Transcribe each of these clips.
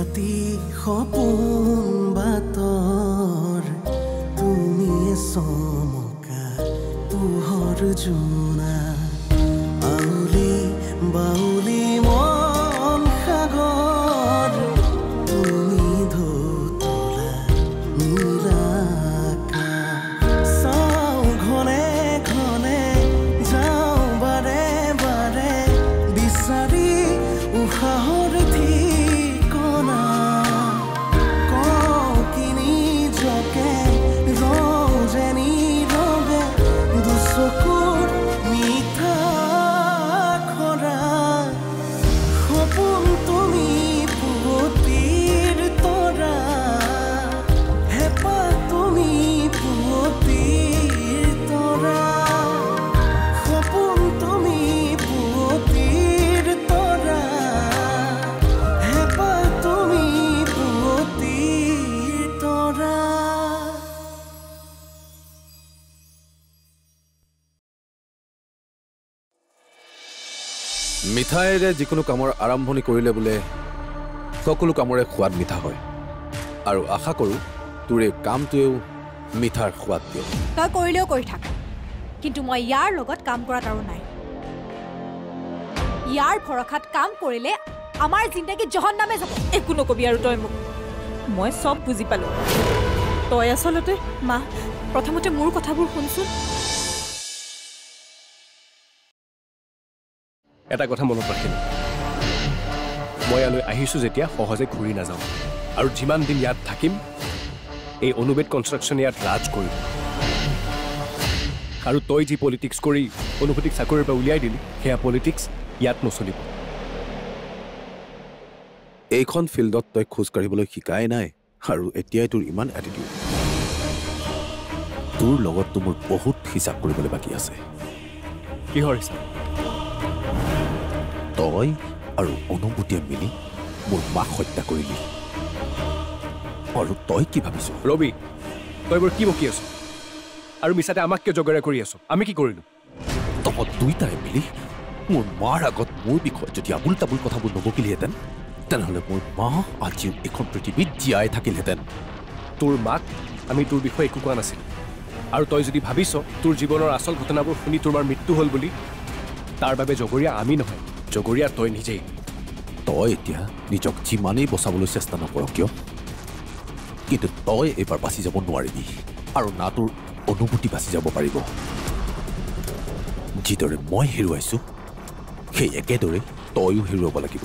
বিৰতি সপোন বাতৰ তুমি চমকা পোহৰ জোনা আউলি বাউলি মন সাগৰ তুমি ধুতলা নীলাকা চাওঁ ঘনে ঘনে যাওঁ বাৰে বাৰে বিচাৰি উশাহৰ ঠিকনা কওঁ কিনি জকে ৰওঁ যেনি ৰবে দুচকুৰ মিঠা খৰা সপোন তুমি পুৱতিৰ তৰা হেঁপাহ তুমি পুৱতিৰ তৰা সপোন তুমি পুৱতিৰ তৰা হেঁপাহ তুমি পুৱতিৰ তৰা মিঠাইৰে যিকোনো কামৰ আৰম্ভণি কৰিলে বোলে সকলো কামৰে সোৱাদ মিঠা হয় আৰু আশা কৰোঁ তোৰ এই কামটোৱেও মিঠাৰ সোৱাদ দিয়ে তই কৰিলেও কৰি থাক কিন্তু মই ইয়াৰ লগত কাম কৰাত আৰু নাই ইয়াৰ ভৰসাত কাম কৰিলে আমাৰ জিন্দগী জহন্নামে যাব একো নকবি আৰু তই মোক মই চব বুজি পালো তই আচলতে মা প্ৰথমতে মোৰ কথাবোৰ শুনচোন এটা কথা মনত ৰাখিম মই ইয়ালৈ আহিছোঁ যেতিয়া সহজে ঘূৰি নাযাওঁ আৰু যিমান দিন ইয়াত থাকিম এই অনুবেদ কনষ্ট্ৰাকশ্যন ইয়াত ৰাজ কৰিম আৰু তই যি পলিটিক্স কৰি অনুভূতিক চাকৰিৰ পৰা উলিয়াই দিলি সেয়া পলিটিক্স ইয়াত নচলিব এইখন ফিল্ডত তই খোজ কাঢ়িবলৈ শিকাই নাই আৰু এতিয়াই তোৰ ইমান এটিটিউড তোৰ লগততো মোৰ বহুত হিচাপ কৰিবলৈ বাকী আছে কিহৰ হিচাপ তই আৰু অনুভূতিয়ে মিলি মোৰ মাক হত্যা কৰিলি আৰু তই কি ভাবিছ ৰবি তই বৰ কি বকি আছ আৰু মিছাতে আমাক কিয় জগৰীয়া কৰি আছ আমি কি কৰিলোঁ তহঁত দুইটাই মিলি মোৰ মাৰ আগত মোৰ বিষয়ে যদি আবুল তাবুল কথাবোৰ নবকিলিহেঁতেন তেনেহ'লে মোৰ মা আজিও এখন পৃথিৱীত জীয়াই থাকিলহেঁতেন তোৰ মাক আমি তোৰ বিষয়ে একো কোৱা নাছিলোঁ আৰু তই যদি ভাবিছ তোৰ জীৱনৰ আচল ঘটনাবোৰ শুনি তোৰ মাৰ মৃত্যু হ'ল বুলি তাৰ বাবে জগৰীয়া আমি নহয় জগৰীয়া তই নিজেই তই এতিয়া নিজক যিমানেই বচাবলৈ চেষ্টা নকৰ কিয় কিন্তু তই এইবাৰ বাচি যাব নোৱাৰিবি আৰু না তোৰ অনুভূতি বাচি যাব পাৰিব যিদৰে মই হেৰুৱাইছোঁ সেই একেদৰে তয়ো হেৰুৱাব লাগিব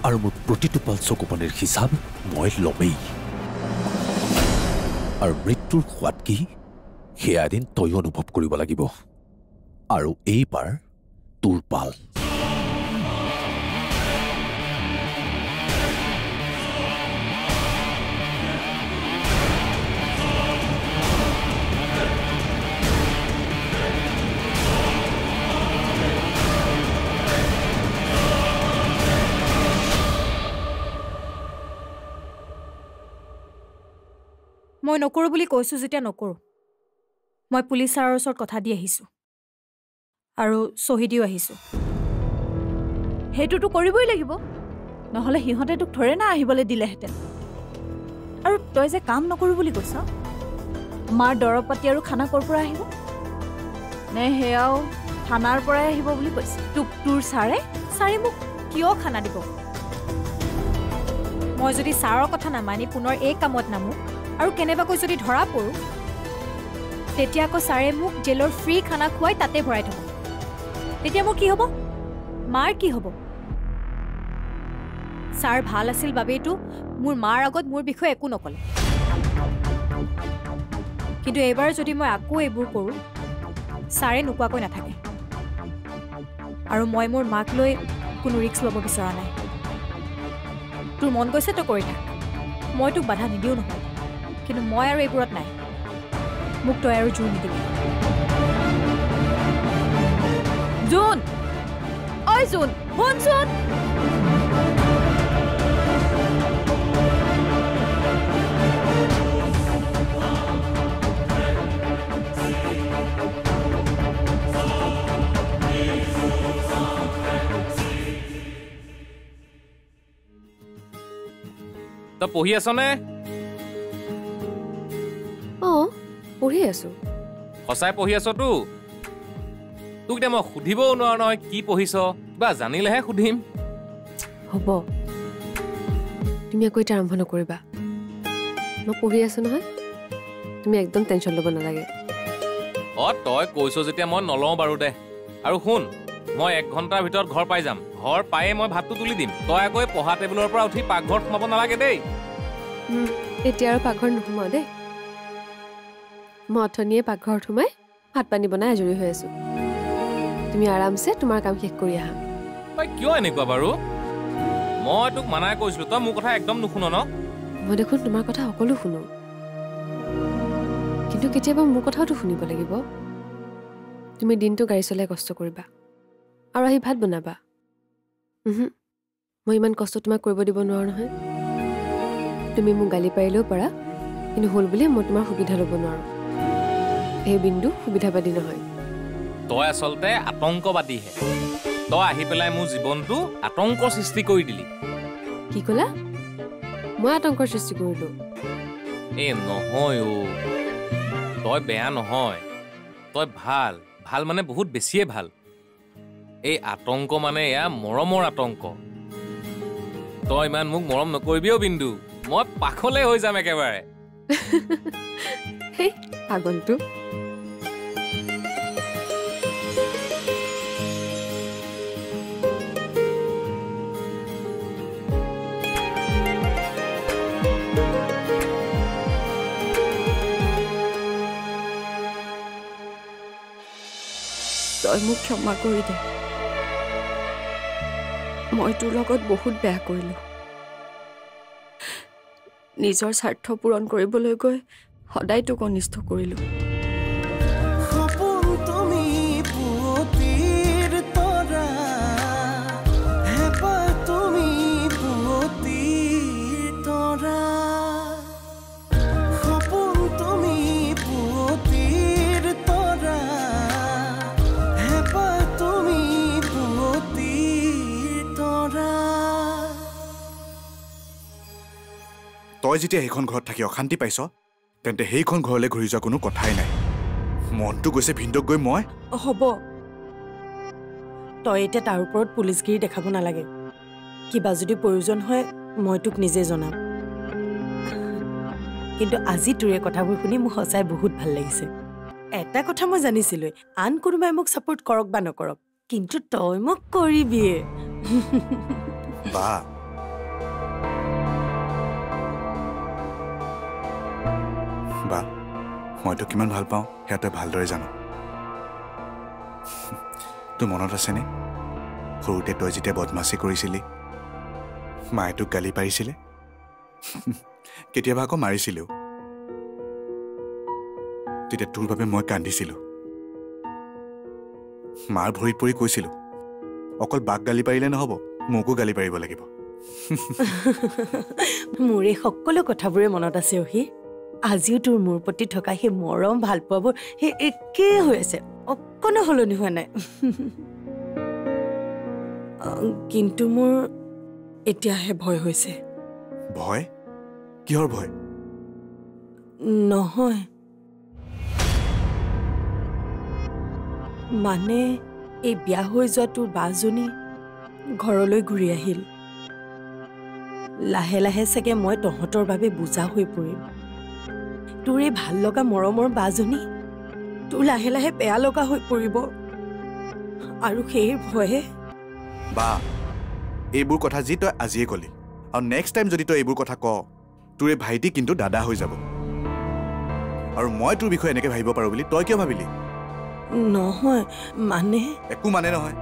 আৰু মোৰ প্ৰতিটো পাল চকুপানীৰ হিচাপ মই ল'মেই আৰু মৃত্যুৰ সোৱাদ কি সেয়া এদিন তয়ো অনুভৱ কৰিব লাগিব আৰু এইবাৰ তোৰ পাল মই নকৰোঁ বুলি কৈছোঁ যেতিয়া নকৰোঁ মই পুলিচ ছাৰৰ ওচৰত কথা দি আহিছোঁ আৰু চহী দিও আহিছোঁ সেইটোতো কৰিবই লাগিব নহ'লে সিহঁতে তোক ধৰে না আহিবলৈ দিলেহেঁতেন আৰু তই যে কাম নকৰোঁ বুলি কৈছ মাৰ দৰৱ পাতি আৰু খানা ক'ৰ পৰা আহিব নে সেয়াও থানাৰ পৰাই আহিব বুলি কৈছে তোৰ ছাৰে মোক কিয় খানা দিব মই যদি ছাৰৰ কথা নামানি পুনৰ এই কামত নামো আৰু কেনেবাকৈ যদি ধৰা পৰোঁ তেতিয়া আকৌ ছাৰে মোক জেলৰ ফ্ৰী খানা খুৱাই তাতে ভৰাই থ'ব তেতিয়া মোৰ কি হ'ব মাৰ কি হ'ব ছাৰ ভাল আছিল বাবেইতো মোৰ মাৰ আগত মোৰ বিষয়ে একো নক'লে কিন্তু এইবাৰ যদি মই আকৌ এইবোৰ কৰোঁ ছাৰে নোকোৱাকৈ নাথাকে আৰু মই মোৰ মাক লৈ কোনো ৰিস্ক ল'ব বিচৰা নাই তোৰ মন গৈছে তই কৰি থাক মই তোক বাধা নিদিওঁ নহয় কিন্তু মই আৰু এইবোৰত নাই মোক তই আৰু জোৰ নিদিবি জোন ঐ জোন শুনচোন তই পঢ়ি আছ নে? পঢ়ি আছো। সঁচাই পঢ়ি আছতো? তোক এতিয়া মই সুধিবও নোৱাৰো নহয় কি পঢ়িছ, কিবা জানিলেহে সুধিম। হ'ব, তুমি আকৌ এতিয়া আৰম্ভ নকৰিবা। মই পঢ়ি আছো নহয়, তুমি একদম টেনশ্যন ল'ব নালাগে। তই কৈছ যেতিয়া মই নলওঁ বাৰু দে। আৰু শুন, মই 1 ঘণ্টাৰ ভিতৰত ঘৰ পাই যাম। ঘৰ পায়ে মই ভাতটো তুলি দিম। তই আকৌ পঢ়া টেবুলৰ পৰা উঠি পাকঘৰত সোমাব নালাগে দেই। এতিয়া আৰু পাকঘৰত নোসোমাও দেই। মই অথনিয়ে পাকঘৰত সোমাই ভাত পানী বনাই আজৰি হৈ আছো। তুমি আৰামছে তোমাৰ কাম শেষ কৰি আহা। তই কিয় এনেকুৱা বাৰু? মই তোক মানাই কৈছিলো, তই মোৰ কথা একদম নুশুন ন? মই দেখোন তোমাৰ কথা সকলো শুনো, কিন্তু কেতিয়াবা মোৰ কথাওতো শুনিব লাগিব। তুমি দিনটো গাড়ী চলাই কষ্ট কৰিবা আৰু আহি ভাত বনাবা। মই ইমান কষ্ট তোমাক কৰিব দিব নোৱাৰো নহয়। তুমি মোক গালি পাৰিলেও পাৰা, কিন্তু হ'ল বুলি মই তোমাৰ সুবিধা ল'ব নোৱাৰো। এই বিন্দু সুবিধাবাদী নহয়। তই আচলতে আতংকবাদীহে। তই আহি পেলাই মোৰ জীৱনটো আতংকৰ সৃষ্টি কৰি দিলি। কি ক'লা? মই আতংকৰ সৃষ্টি কৰিলো? নহয় তই বেয়া নহয়, তই ভাল। ভাল মানে বহুত বেছিয়ে ভাল। এই আতংক মানে এয়া মৰমৰ আতংক। তই ইমান মোক মৰম নকৰিবিও বিন্দু, মই পাখলে হৈ যাম একেবাৰে। সেই পাগলটো। তই মোক ক্ষমা কৰি দে। মই তোৰ লগত বহুত বেয়া কৰিলোঁ। নিজৰ স্বাৰ্থ পূৰণ কৰিবলৈ গৈ সদায় তোক অনিষ্ট কৰিলোঁ। সপোন তুমি পুৱতিৰ তৰা, হেঁপাহ তুমি পুৱতিৰ তৰা। সপোন তুমি পুৱতিৰ তৰা, হেঁপাহ তুমি পুৱতিৰ তৰা। তই যেতিয়া সেইখন ঘৰত থাকি অশান্তি পাইছ, তেন্তে সেইখন ঘৰলৈ ঘূৰি যোৱা কোনো কথাই নাই। মনটো গৈছে ভিন্দক গৈ মই। হ'ব, তই এতিয়া তাৰ ওপৰত পুলিচগিৰি দেখাব নালাগে। কিবা যদি প্ৰয়োজন হয় মই তোক নিজে জনাম। কিন্তু আজি তোৰে কথাবোৰ শুনি মোৰ সঁচাই বহুত ভাল লাগিছে। এটা কথা মই জানিছিলোৱে, আন কোনোবাই মোক ছাপোৰ্ট কৰক বা নকৰক, কিন্তু তই মোক কৰিবিয়ে। বা বা মইতো কিমান ভাল পাওঁ সেয়া তই ভালদৰে জানো। তোৰ মনত আছেনে সৰুতে তই যেতিয়া বদমাচি কৰিছিলি, মায়ে তোক গালি পাৰিছিলে, কেতিয়াবা আকৌ মাৰিছিলেও। তেতিয়া তোৰ বাবে মই কান্দিছিলোঁ। মাৰ ভৰিত পৰি কৈছিলোঁ, অকল বাক গালি পাৰিলে নহ'ব, মোকো গালি পাৰিব লাগিব। মোৰ এই সকলো কথাবোৰে মনত আছে অহি। আজিও তোৰ মোৰ প্ৰতি থকা সেই মৰম ভাল পোৱাবোৰ সেই একেই হৈ আছে, অকণো সলনি হোৱা নাই। কিন্তু মোৰ এতিয়াহে ভয় হৈছে। ভয়? কিহৰ ভয়? নহয়, মানে এই বিয়া হৈ যোৱা তোৰ বাজনী ঘৰলৈ ঘূৰি আহিল। লাহে লাহে চাগে মই তহঁতৰ বাবে বুজা হৈ পৰিম। তোৰ এই ভাল লগা মৰমৰ বাজনী তোৰ লাহে লাহে বেয়া লগা হৈ পৰিব, আৰু সেই ভয়ে। বা এইবোৰ কথা যি তই আজিয়ে ক'লি, আৰু নেক্সট টাইম যদি তই এইবোৰ কথা ক, তোৰ এই ভাইটি কিন্তু দাদা হৈ যাব। আৰু মই তোৰ বিষয়ে এনেকৈ ভাবিব পাৰোঁ বুলি তই কিয় ভাবিলি? নহয় মানে। একো মানে নহয়।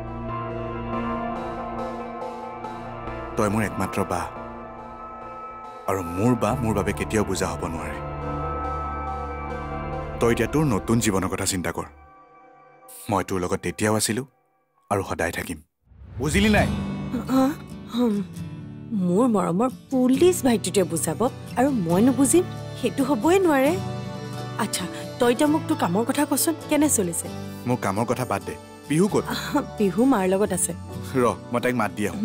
তই মোৰ একমাত্ৰ বা, আৰু মোৰ বা মোৰ বাবে কেতিয়াও বুজা হ'ব নোৱাৰে। তই এতিয়া তোৰ নতুন জীৱনৰ কথা চিন্তা কৰ। মই তোৰ লগত তেতিয়াও আছিলোঁ আৰু সদায় থাকিম, বুজিলি নাই? মোৰ মৰমৰ পুলিচ ভাইটিটোৱে বুজাব আৰু মই নুবুজিম, সেইটো হ'বই নোৱাৰে। আচ্ছা, তই এতিয়া মোক তোৰ কামৰ কথা কচোন, কেনে চলিছে? মোৰ কামৰ কথা বাদ দে। পিহু ক'ত? পিহু মাৰ লগত আছে। ৰ মই তাইক মাত দি আহোঁ।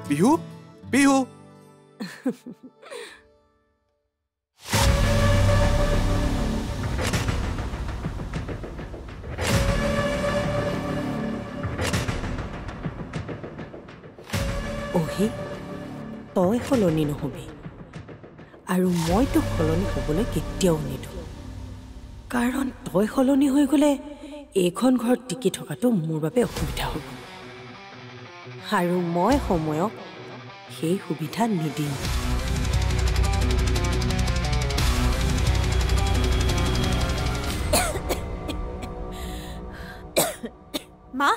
পিহু, পিহু। অহি তই সলনি নহবি আৰু মই তোক সলনি হ'বলৈ কেতিয়াও নিদিওঁ কাৰণ তই সলনি হৈ গ'লে এইখন ঘৰত টিকি থকাটো মোৰ বাবে অসুবিধা হ'ব আৰু মই সময়ক সেই সুবিধা নিদিম মা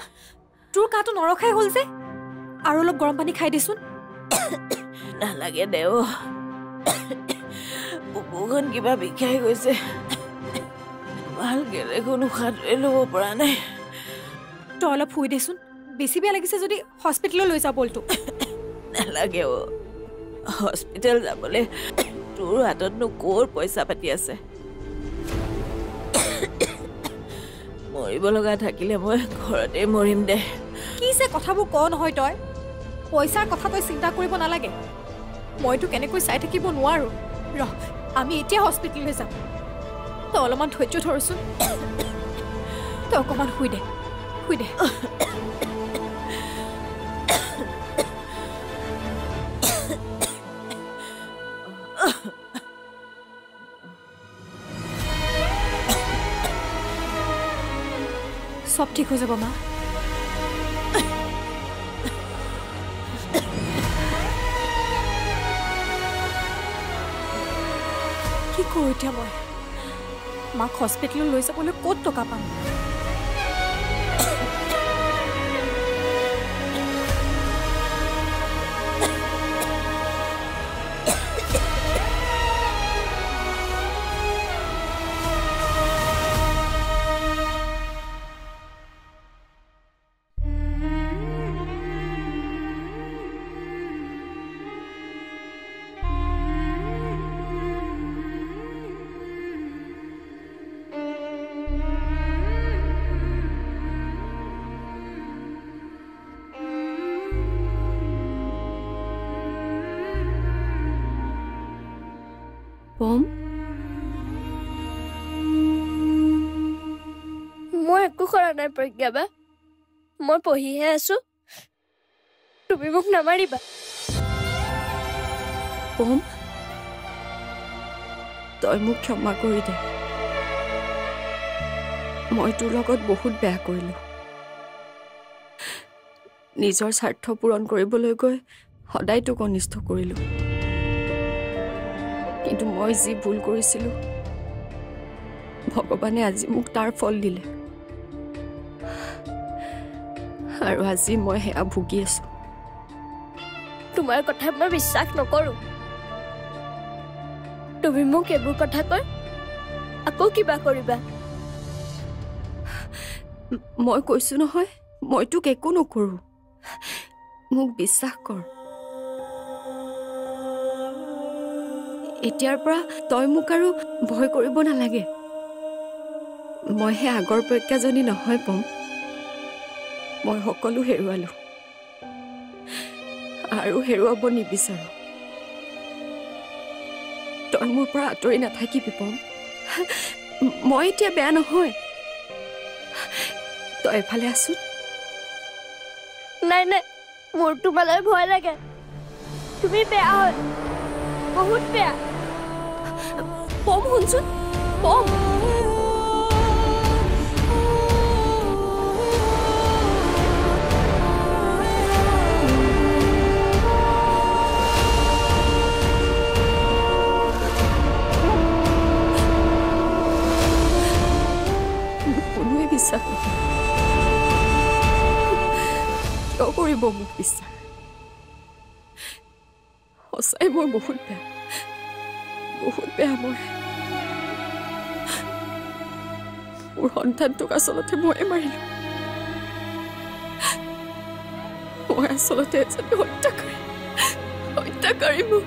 তোৰ কাটো নৰখাই হ'ল যে আৰু অলপ গৰম পানী খাই দেচোন নালাগে দেও বুকুখন কিবা বিষাই গৈছে ভালকে কোনো উশাহটোৱে ল'ব পৰা নাই তই অলপ শুই দেচোন বেছি বেয়া লাগিছে যদি হস্পিটেললৈ লৈ যা বলটো নালাগে হস্পিটেল যাবলৈ তোৰ হাততনো ক'ৰ পইচা পাতি আছে মৰিব লগা থাকিলে মই ঘৰতে মৰিম দে কি যে কথাবোৰ ক নহয় তই পইচাৰ কথা তই চিন্তা কৰিব নালাগে মইতো কেনেকৈ চাই থাকিব নোৱাৰো ৰহ আমি এতিয়া হস্পিটেললৈ যাম তই অলপমান ধৈৰ্য ধৰচোন তই অকণমান শুই দে সব ঠিক হৈ যাব মা কি কৰোঁ এতিয়া মই মাক হস্পিটেললৈ লৈ যাবলৈ ক'ত টকা পাম পম মই একো কৰা নাই প্ৰজ্ঞা বা মই পঢ়িহে আছো তুমি মোক নামাৰিবা পম তই মোক ক্ষমা কৰি দে মই তোৰ লগত বহুত বেয়া কৰিলো নিজৰ স্বাৰ্থ পূৰণ কৰিবলৈ গৈ সদায় তোক অনিষ্ট কৰিলো কিন্তু মই যি ভুল কৰিছিলো ভগৱানে আজি মোক তাৰ ফল দিলে আৰু আজি মই সেয়া ভুগি আছো তোমাৰ কথা মই বিশ্বাস নকৰো তুমি মোক এইবোৰ কথা কৈ আকৌ কিবা কৰিবা মই কৈছো নহয় মই তোক একো নকৰো মোক বিশ্বাস কৰ এতিয়াৰ পৰা তই মোক আৰু ভয় কৰিব নালাগে মই হে আগৰ প্ৰজ্ঞাজনী নহয় পম মই সকলো হেৰুৱালো আৰু হেৰুৱাব নিবিচাৰো তই মোৰ পৰা আঁতৰি নাথাকিবি পম মই এতিয়া বেয়া নহয় তই এফালে আছো নাই নাই মোৰ তোমালৈ ভয় লাগে তুমি বেয়া হয় বহুত বেয়া পম শুনচোন পম কোনোৱে বিশ্বাস নকৰে কিয় কৰিব মোক বিশ্বাস সঁচাই মই বহুত বেয়া মোৰ সন্তানটোক আচলতে ময়ে মাৰিলো মই আচলতে এজনী হত্যাকাৰী মোক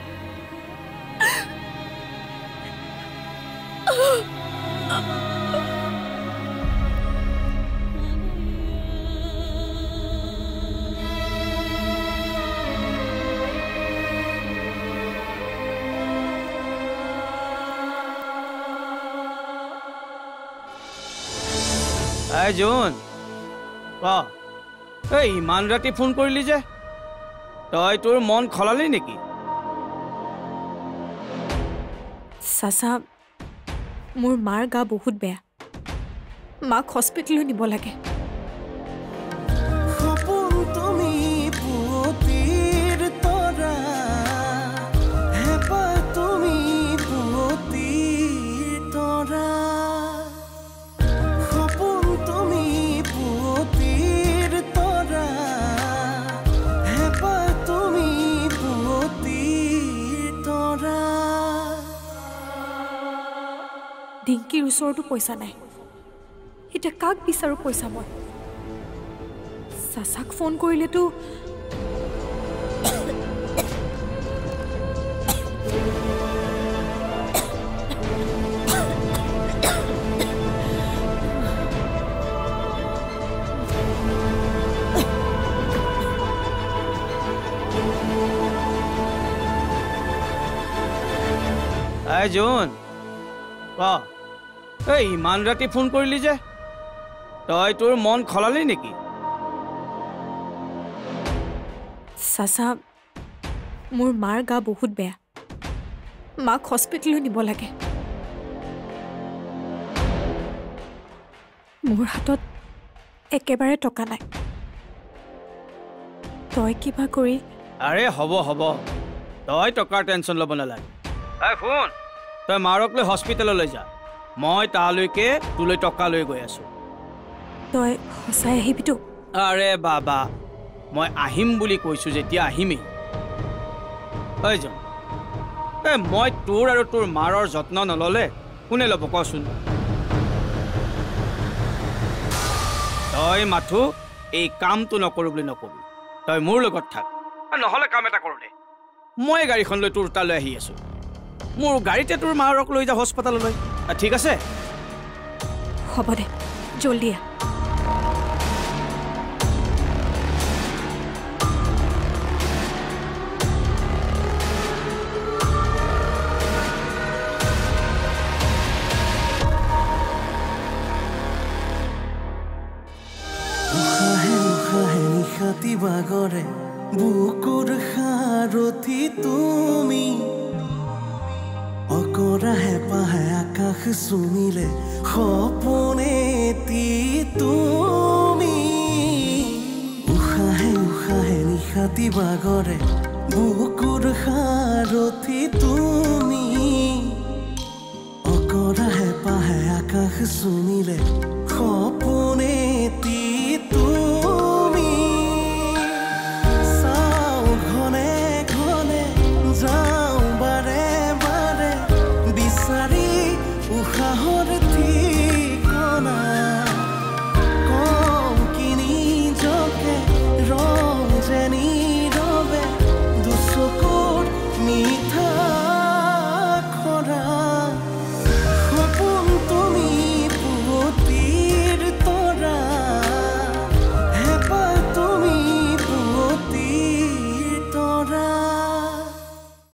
আই জোন এই ইমান ৰাতি ফোন কৰিলি যে তই তোৰ মন খলালি নেকি চাচা মোৰ মাৰ গা বহুত বেয়া মাক হস্পিটেললৈ নিব লাগে সপোন তুমি পুৱতিৰ তৰা হেঁপাহ তুমি পুৱতিৰ তৰা সপোন তুমি পুৱতিৰ তৰা হেঁপাহ তুমি পুৱতিৰ তৰা ডিংকিৰ ওচৰতো পইচা নাই এতিয়া কাক বিচাৰোঁ পইচা মই চাচাক ফোন কৰিলেতো আই জোন এই ইমান ৰাতি ফোন কৰিলি যে তই তোৰ মন খলালি নেকি চাচা মোৰ মাৰ গা বহুত বেয়া মাক হস্পিটেললৈ নিব লাগে মোৰ হাতত একেবাৰে টকা নাই তই কিবা কৰি আৰে হ'ব তই টকাৰ টেনশ্যন ল'ব নালাগে এই শুন তই মাৰক লৈ হস্পিটেললৈ যা মই তালৈকে তোলৈ টকা লৈ গৈ আছো তই সঁচাই আহিবিতো আৰে বাবা মই আহিম বুলি কৈছো যেতিয়া আহিমেই মই তোৰ আৰু তোৰ মাৰৰ যত্ন নল'লে কোনে ল'ব কচোন তই মাথো এই কামটো নকৰো বুলি নকবি তই মোৰ লগত থাক নহ'লে কাম এটা কৰো দে মই গাড়ীখন লৈ তোৰ তালৈ আহি আছো মোৰ গাড়ীতে তোৰ মাৰক লৈ যা হস্পিটেললৈ ঠিক আছে হ'ব দে জলদি আহ বাগৰে বুকুৰ সাৰথি তুমি অকৰা হেঁপাহে আকাশ চুমিলে সপোনেতি তুমি উশাহে নিশাতি বাগৰে বুকুৰ সাৰথি তুমি